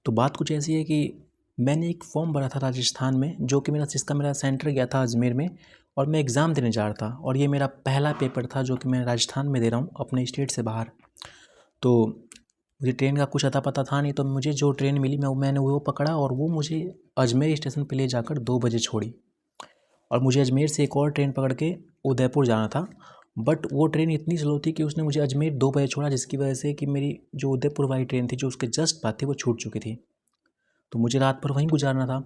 तो बात कुछ ऐसी है कि मैंने एक फॉर्म भरा था राजस्थान में, जो कि जिसका मेरा सेंटर गया था अजमेर में, और मैं एग्ज़ाम देने जा रहा था और ये मेरा पहला पेपर था जो कि मैं राजस्थान में दे रहा हूँ अपने स्टेट से बाहर। तो मुझे ट्रेन का कुछ अता पता था नहीं, तो मुझे जो ट्रेन मिली मैंने वो पकड़ा और वो मुझे अजमेर स्टेशन पे ले जाकर 2 बजे छोड़ी। और मुझे अजमेर से एक और ट्रेन पकड़ के उदयपुर जाना था, बट वो ट्रेन इतनी स्लो थी कि उसने मुझे अजमेर 2 बजे छोड़ा, जिसकी वजह से कि मेरी जो उदयपुर वाली ट्रेन थी जो उसके जस्ट बाद थी वो छूट चुकी थी। तो मुझे रात भर वहीं गुजारना था।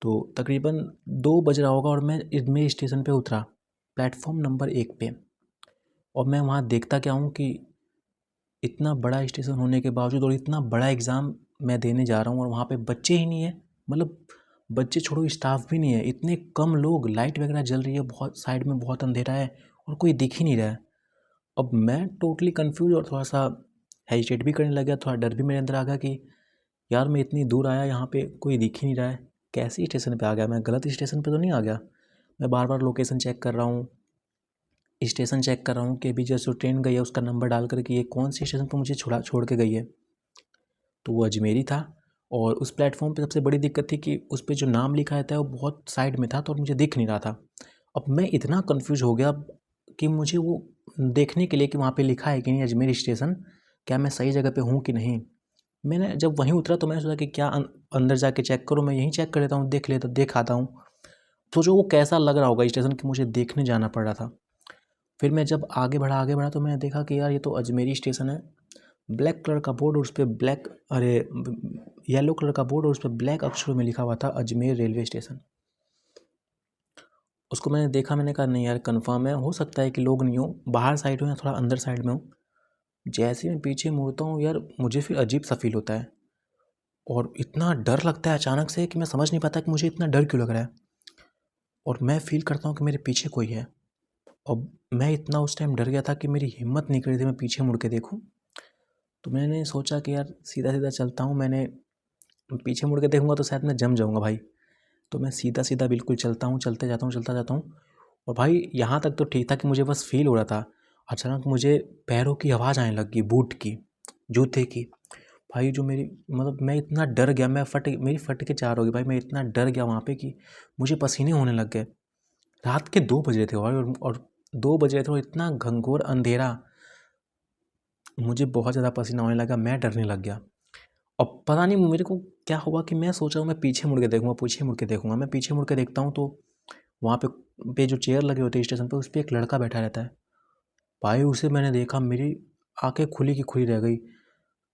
तो तकरीबन 2 बज रहा होगा और मैं अजमेर स्टेशन पे उतरा, प्लेटफॉर्म नंबर 1 पे। और मैं वहाँ देखता क्या हूँ कि इतना बड़ा स्टेशन होने के बावजूद और इतना बड़ा एग्ज़ाम मैं देने जा रहा हूँ और वहाँ पे बच्चे ही नहीं है। मतलब बच्चे छोड़ो, स्टाफ भी नहीं है, इतने कम लोग, लाइट वगैरह जल रही है, बहुत साइड में बहुत अंधेरा है और कोई दिख ही नहीं रहा है। अब मैं टोटली कन्फ्यूज़ और थोड़ा-सा हेजिटेट भी करने लग गया, थोड़ा डर भी मेरे अंदर आ गया कि यार मैं इतनी दूर आया, यहाँ पे कोई दिख ही नहीं रहा है, कैसे स्टेशन पे आ गया मैं, गलत स्टेशन पे तो नहीं आ गया? मैं बार-बार लोकेशन चेक कर रहा हूँ, स्टेशन चेक कर रहा हूँ कि अभी जैसे ट्रेन गई है उसका नंबर डाल कर कि ये कौन से स्टेशन पे मुझे छोड़ के गई है। तो वो अजमेर ही था। और उस प्लेटफॉर्म पे सबसे बड़ी दिक्कत थी कि उस पे जो नाम लिखा रहता है वो बहुत साइड में था, तो मुझे दिख नहीं रहा था। अब मैं इतना कन्फ्यूज़ हो गया कि मुझे वो देखने के लिए कि वहाँ पे लिखा है कि नहीं अजमेर स्टेशन, क्या मैं सही जगह पे हूँ कि नहीं। मैंने जब वहीं उतरा तो मैंने सोचा कि क्या अंदर जाके चेक करूँ, मैं यहीं चेक कर लेता हूँ, देख आता हूँ। सोचो वो कैसा लग रहा होगा स्टेशन कि मुझे देखने जाना पड़ रहा था। फिर मैं जब आगे बढ़ा तो मैंने देखा कि यार ये तो अजमेरी स्टेशन है। ब्लैक कलर का बोर्ड और उस पे येलो कलर का बोर्ड और उस पे ब्लैक अक्षरों में लिखा हुआ था अजमेर रेलवे स्टेशन। उसको मैंने देखा, मैंने कहा नहीं यार कन्फर्म है, हो सकता है कि लोग नहीं हो, बाहर साइड हो या थोड़ा अंदर साइड में हो। जैसे ही मैं पीछे मुड़ता हूँ यार, मुझे फिर अजीब सा फील होता है और इतना डर लगता है अचानक से कि मैं समझ नहीं पाता कि मुझे इतना डर क्यों लग रहा है। और मैं फील करता हूँ कि मेरे पीछे कोई है। अब मैं इतना उस टाइम डर गया था कि मेरी हिम्मत नहीं कर रही थी मैं पीछे मुड़ के देखूँ। तो मैंने सोचा कि यार सीधा-सीधा चलता हूँ, मैंने पीछे मुड़ के देखूँगा तो शायद मैं जम जाऊँगा भाई। तो मैं सीधा-सीधा बिल्कुल चलता हूँ, चलता जाता हूँ और भाई यहाँ तक तो ठीक था कि मुझे बस फ़ील हो रहा था। अचानक मुझे पैरों की आवाज़ आने लग गई, बूट की, जूते की। भाई जो मेरी मतलब मैं इतना डर गया, मेरी फट के चार हो गई भाई, मैं इतना डर गया वहाँ पे कि मुझे पसीने होने लग गए। रात के 2 बज रहे थे भाई और 2 बज रहे थे और इतना घंघोर अंधेरा, मुझे बहुत ज़्यादा पसीना होने लगा, मैं डरने लग गया। अब पता नहीं मेरे को क्या हुआ कि मैं सोच रहा हूँ मैं पीछे मुड़ के देखूँगा। मैं पीछे मुड़ के देखता हूँ तो वहाँ पे जो चेयर लगे होते हैं स्टेशन पे, उस पे एक लड़का बैठा रहता है। भाई उसे मैंने देखा, मेरी आँखें खुली की खुली रह गई।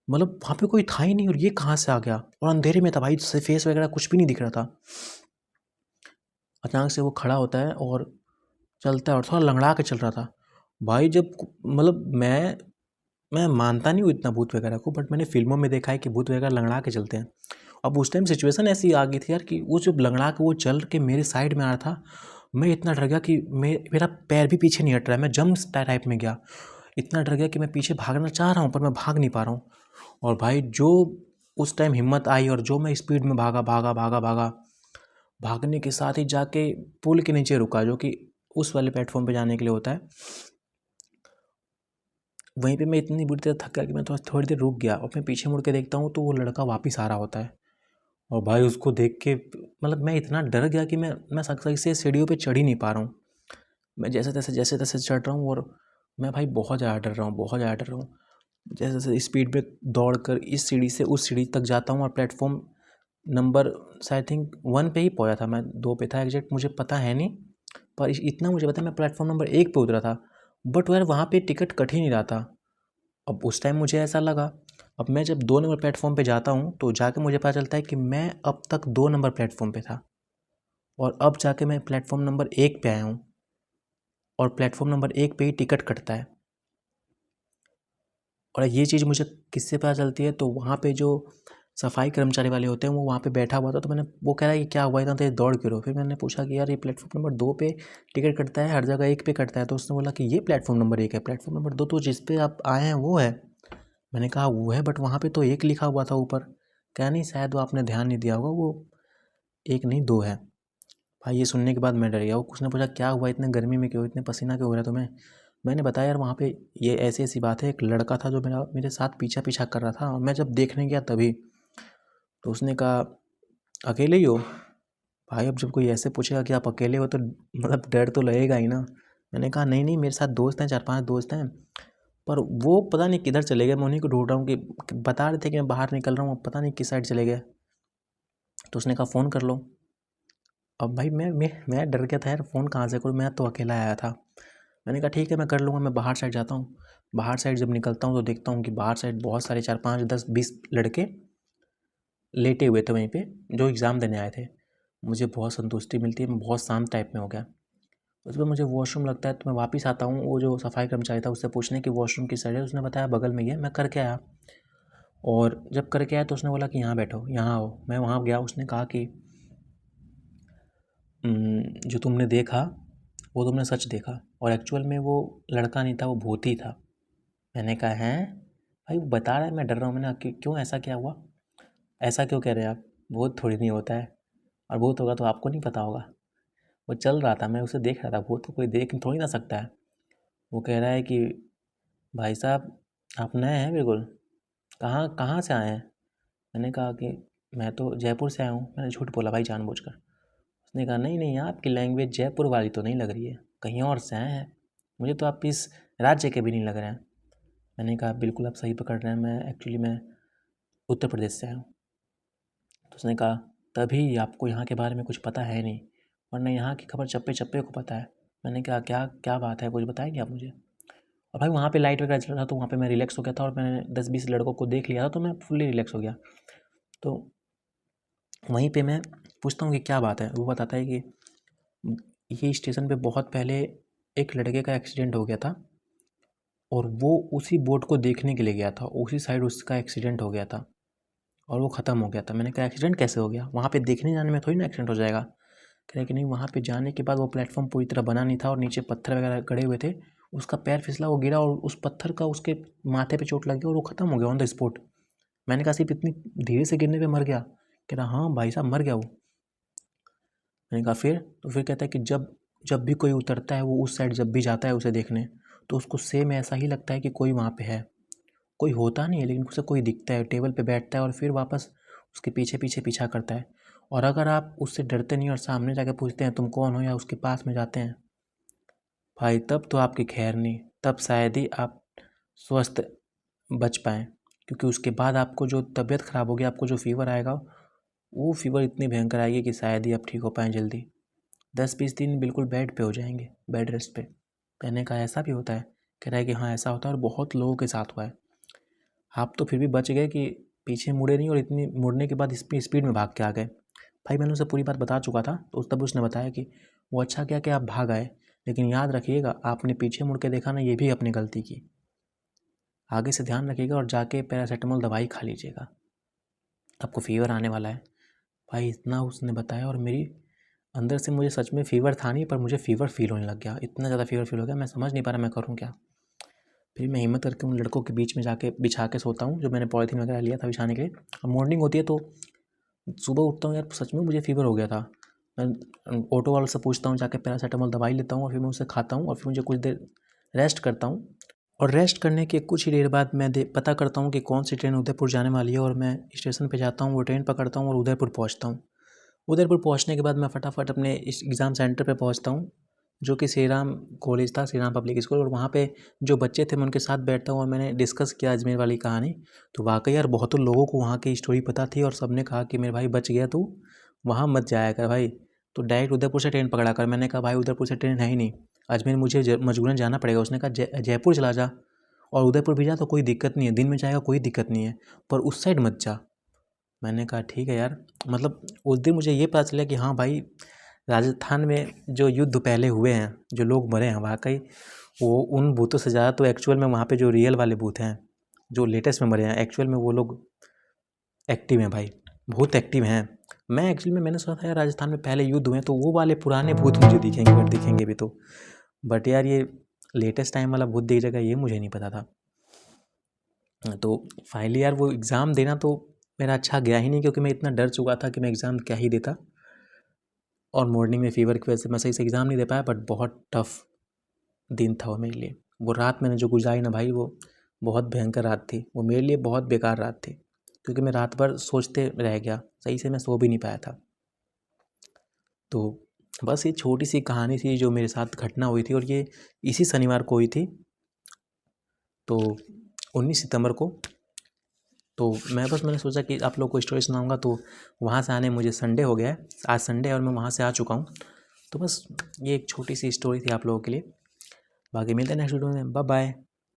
मतलब वहाँ पे कोई था ही नहीं और ये कहाँ से आ गया? और अंधेरे में था भाई, से फेस वगैरह कुछ भी नहीं दिख रहा था। अचानक से वो खड़ा होता है और चलता है और थोड़ा लंगड़ा के चल रहा था। भाई जब मतलब मैं मानता नहीं हूँ इतना भूत वगैरह को, बट मैंने फ़िल्मों में देखा है कि भूत वगैरह लंगड़ा के चलते हैं। अब उस टाइम सिचुएशन ऐसी आ गई थी यार कि वो जब लंगड़ा के वो चल के मेरे साइड में आ रहा था, मैं इतना डर गया कि मेरा पैर भी पीछे नहीं हट रहा है, मैं जंप टाइप में गया। इतना डर गया कि मैं पीछे भागना चाह रहा हूँ पर मैं भाग नहीं पा रहा हूँ। और भाई जो उस टाइम हिम्मत आई और जो मैं स्पीड में भागा, भागने के साथ ही जाके पुल के नीचे रुका, जो कि उस वाले प्लेटफॉर्म पे जाने के लिए होता है। वहीं पे मैं इतनी बुरी तरह थक गया कि मैं थोड़ी देर रुक गया और मैं पीछे मुड़ के देखता हूँ तो वो लड़का वापस आ रहा होता है। और भाई उसको देख के मतलब मैं इतना डर गया कि मैं सही से सीढ़ियों पे चढ़ ही नहीं पा रहा हूँ। मैं जैसे तैसे चढ़ रहा हूँ और मैं भाई बहुत ज़्यादा डर रहा हूँ, बहुत ज़्यादा डर रहा हूँ। जैसे जैसे स्पीड में दौड़ कर इस सीढ़ी से उस सीढ़ी तक जाता हूँ और प्लेटफॉर्म नंबर आई थिंक 1 पे ही पहुँचा था मैं, 2 पे था एग्जैक्ट मुझे पता है नहीं। पर इतना मुझे पता है मैं प्लेटफॉर्म नंबर 1 पे उतरा था। बट यार वहाँ पे टिकट कट ही नहीं रहा था। अब उस टाइम मुझे ऐसा लगा। अब मैं जब 2 नंबर प्लेटफॉर्म पे जाता हूँ तो जाके मुझे पता चलता है कि मैं अब तक 2 नंबर प्लेटफॉर्म पे था और अब जाके मैं प्लेटफॉर्म नंबर 1 पे आया हूँ और प्लेटफॉर्म नंबर 1 पे ही टिकट कटता है। और ये चीज़ मुझे किससे पता चलती है, तो वहाँ पे जो सफाई कर्मचारी वाले होते हैं वो वहाँ पे बैठा हुआ था, तो वो कह रहा है कि क्या हुआ इतना तेज दौड़ क्यों रहे हो? फिर मैंने पूछा कि यार ये प्लेटफॉर्म नंबर 2 पे टिकट कटता है, हर जगह 1 पे कटता है। तो उसने बोला कि ये प्लेटफॉर्म नंबर 1 है, प्लेटफॉर्म नंबर 2 तो जिस पे आप आए हैं वो है। मैंने कहा वो है बट वहाँ पे तो 1 लिखा हुआ था ऊपर। कहा नहीं शायद वो आपने ध्यान नहीं दिया होगा, वो 1 नहीं 2 है। भाई ये सुनने के बाद मैं डर गया। वो उसने पूछा क्या हुआ इतने गर्मी में क्यों, इतने पसीना क्यों हो रहा है तुम्हें? मैंने बताया यार वहाँ पे ये ऐसी ऐसी बात है, एक लड़का था जो मेरे साथ पीछा कर रहा था और मैं जब देखने गया तभी। तो उसने कहा अकेले ही हो? भाई अब जब कोई ऐसे पूछेगा कि आप अकेले हो तो मतलब डर तो लगेगा ही ना। मैंने कहा नहीं नहीं, मेरे साथ दोस्त हैं, 4-5 दोस्त हैं, पर वो पता नहीं किधर चले गए। मैं उन्हीं को ढूंढ रहा हूँ कि बता रहे थे कि मैं बाहर निकल रहा हूँ, पता नहीं किस साइड चले गए। तो उसने कहा फ़ोन कर लो। अब भाई मैं डर गया था यार, फ़ोन कहाँ से करूँ, मैं तो अकेला आया था। मैंने कहा ठीक है मैं कर लूँगा, मैं बाहर साइड जाता हूँ। बाहर साइड जब निकलता हूँ तो देखता हूँ कि बाहर साइड बहुत सारे 4-5-10-20 लड़के लेटे हुए थे वहीं पे, जो एग्ज़ाम देने आए थे। मुझे बहुत संतुष्टि मिलती है, मैं बहुत शांत टाइप में हो गया। उसके बाद मुझे वॉशरूम लगता है तो मैं वापस आता हूँ, वो जो सफाई कर्मचारी था उससे पूछने कि वॉशरूम किस साइड है। उसने बताया बगल में ही है। मैं करके आया, और जब करके आया तो उसने बोला कि यहाँ बैठो, यहाँ आओ। मैं वहाँ गया। उसने कहा कि जो तुमने देखा वो तुमने सच देखा, और एक्चुअल में वो लड़का नहीं था, वो भूत ही था। मैंने कहा हैं? भाई वो बता रहा है, मैं डर रहा हूँ। मैंने कहा क्यों, ऐसा क्या हुआ? ऐसा क्यों कह रहे हैं आप? भूत थोड़ी नहीं होता है, और भूत होगा तो आपको नहीं पता होगा। वो चल रहा था, मैं उसे देख रहा था। भूत को कोई देख थोड़ी ना सकता है। वो कह रहा है कि भाई साहब आप नए हैं बिल्कुल, कहाँ कहाँ से आए हैं? मैंने कहा कि मैं तो जयपुर से आया हूँ। मैंने झूठ बोला भाई जानबूझकर। उसने कहा नहीं नहीं, आपकी लैंग्वेज जयपुर वाली तो नहीं लग रही है, कहीं और से आए हैं, मुझे तो आप इस राज्य के भी नहीं लग रहे हैं। मैंने कहा बिल्कुल आप सही पकड़ रहे हैं, मैं उत्तर प्रदेश से आया हूँ। तो उसने कहा तभी आपको यहाँ के बारे में कुछ पता है नहीं, वरना यहाँ की खबर चप्पे चप्पे को पता है। मैंने कहा क्या क्या बात है, कुछ बताएंगे आप मुझे? और भाई वहाँ पे लाइट वगैरह चल रहा था, तो वहाँ पे मैं रिलैक्स हो गया था, और मैंने 10-20 लड़कों को देख लिया था, तो मैं फुल्ली रिलैक्स हो गया। तो वहीं पे मैं पूछता हूँ कि क्या बात है। वो बताता है कि ये स्टेशन पे बहुत पहले एक लड़के का एक्सीडेंट हो गया था, और वो उसी बोट को देखने के लिए गया था, उसी साइड उसका एक्सीडेंट हो गया था, और वो ख़त्म हो गया था। मैंने कहा एक्सीडेंट कैसे हो गया? वहाँ पे देखने जाने में थोड़ी ना एक्सीडेंट हो जाएगा। कह रहे कि नहीं, वहाँ पे जाने के बाद वो प्लेटफॉर्म पूरी तरह बना नहीं था, और नीचे पत्थर वगैरह गड़े हुए थे। उसका पैर फिसला, वो गिरा, और उस पत्थर का उसके माथे पे चोट लग गया, और वो ख़त्म हो गया ऑन द स्पॉट। मैंने कहा सिर्फ इतनी धीरे से गिरने पे मर गया? कह रहा हाँ भाई साहब मर गया वो। मैंने कहा फिर? तो फिर कहता है कि जब जब भी कोई उतरता है, वो उस साइड जब भी जाता है उसे देखने, तो उसको सेम ऐसा ही लगता है कि कोई वहाँ पे है। कोई होता नहीं है, लेकिन उसे कोई दिखता है, टेबल पे बैठता है और फिर वापस उसके पीछे पीछे पीछा करता है। और अगर आप उससे डरते नहीं और सामने जाके पूछते हैं तुम कौन हो, या उसके पास में जाते हैं, भाई तब तो आपकी खैर नहीं, तब शायद ही आप स्वस्थ बच पाएँ। क्योंकि उसके बाद आपको जो तबीयत ख़राब होगी, आपको जो फ़ीवर आएगा, वो फ़ीवर इतनी भयंकर आएगी कि शायद ही आप ठीक हो पाएँ जल्दी। 10-20 दिन बिल्कुल बेड पे हो जाएंगे, बेड रेस्ट पे। मैंने कहा ऐसा भी होता है? कह रहा है कि हाँ ऐसा होता है, और बहुत लोगों के साथ हुआ है। आप तो फिर भी बच गए कि पीछे मुड़े नहीं, और इतनी मुड़ने के बाद स्पीड में भाग के आ गए। भाई मैंने उसे पूरी बात बता चुका था, तो तब उसने बताया कि वो अच्छा किया कि आप भाग आए, लेकिन याद रखिएगा आपने पीछे मुड़ के देखा ना, ये भी अपनी गलती की। आगे से ध्यान रखिएगा, और जाके पैरासीटामोल दवाई खा लीजिएगा, आपको फ़ीवर आने वाला है। भाई इतना उसने बताया, और मेरी अंदर से, मुझे सच में फ़ीवर था नहीं, पर मुझे फ़ीवर फील होने लग गया। इतना ज़्यादा फ़ीवर फील हो गया, मैं समझ नहीं पा रहा मैं करूँ क्या। फिर मैं हिम्मत करके उन लड़कों के बीच में जाके बिछा के सोता हूँ, जो मैंने पॉलीथीन वगैरह लिया था बिछाने के लिए। अब मॉर्निंग होती है तो सुबह उठता हूँ, यार सच में मुझे फ़ीवर हो गया था। मैं ऑटो वाले से पूछता हूँ, जाके पैरासीटामोल दवाई लेता हूँ, और फिर मैं उसे खाता हूँ, और फिर मुझे कुछ देर रेस्ट करता हूँ। और रेस्ट करने के कुछ ही देर बाद मैं पता करता हूँ कि कौन सी ट्रेन उदयपुर जाने वाली है, और मैं स्टेशन पे जाता हूँ, वो ट्रेन पकड़ता हूँ और उदयपुर पहुँचता हूँ। उदयपुर पहुँचने के बाद मैं फटाफट अपने इस एग्ज़ाम सेंटर पे पहुँचता हूँ, जो कि श्री राम कॉलेज था, श्री राम पब्लिक स्कूल। और वहाँ पे जो बच्चे थे मैं उनके साथ बैठता हूँ, और मैंने डिस्कस किया अजमेर वाली कहानी। तो वाकई यार बहुतों लोगों को वहाँ की स्टोरी पता थी, और सब ने कहा कि मेरे भाई बच गया तू, वहाँ मत जाया कर भाई, तो डायरेक्ट उदयपुर से ट्रेन पकड़ा कर। मैंने कहा भाई उदयपुर से ट्रेन है ही नहीं, अजमेर मुझे मजबूरन जाना पड़ेगा। उसने कहा जयपुर चला जा, और उदयपुर भी जा तो कोई दिक्कत नहीं है, दिन में जाएगा कोई दिक्कत नहीं है, पर उस साइड मत जा। मैंने कहा ठीक है यार। मतलब उस दिन मुझे ये पता चला कि हाँ भाई, राजस्थान में जो युद्ध पहले हुए हैं, जो लोग मरे हैं, वाकई वो उन भूतों से ज़्यादा तो एक्चुअल में वहाँ पे जो रियल वाले भूत हैं, जो लेटेस्ट में मरे हैं, एक्चुअल में वो लोग एक्टिव हैं भाई, बहुत एक्टिव हैं। मैं एक्चुअली में मैंने सुना था यार राजस्थान में पहले युद्ध हुए हैं, तो वो वाले पुराने भूत मुझे दिखेंगे, अगर दिखेंगे भी तो। बट यार ये लेटेस्ट टाइम वाला भूत दिख जाएगा, ये मुझे नहीं पता था। तो फाइनली यार वो एग्ज़ाम देना तो मेरा अच्छा गया ही नहीं, क्योंकि मैं इतना डर चुका था कि मैं एग्ज़ाम क्या ही देता, और मॉर्निंग में फ़ीवर की वजह से मैं सही से एग्ज़ाम नहीं दे पाया। बट बहुत टफ दिन था वो मेरे लिए। वो रात मैंने जो गुजारी ना भाई, वो बहुत भयंकर रात थी, वो मेरे लिए बहुत बेकार रात थी। क्योंकि मैं रात भर सोचते रह गया, सही से मैं सो भी नहीं पाया था। तो बस ये छोटी सी कहानी थी जो मेरे साथ घटना हुई थी, और ये इसी शनिवार को हुई थी, तो 19 सितंबर को। तो मैंने सोचा कि आप लोग को स्टोरी सुनाऊंगा, तो वहाँ से आने मुझे संडे हो गया है, आज संडे है और मैं वहाँ से आ चुका हूँ। तो बस ये एक छोटी सी स्टोरी थी आप लोगों के लिए। बाकी मिलते हैं नेक्स्ट वीडियो में, बाय बाय।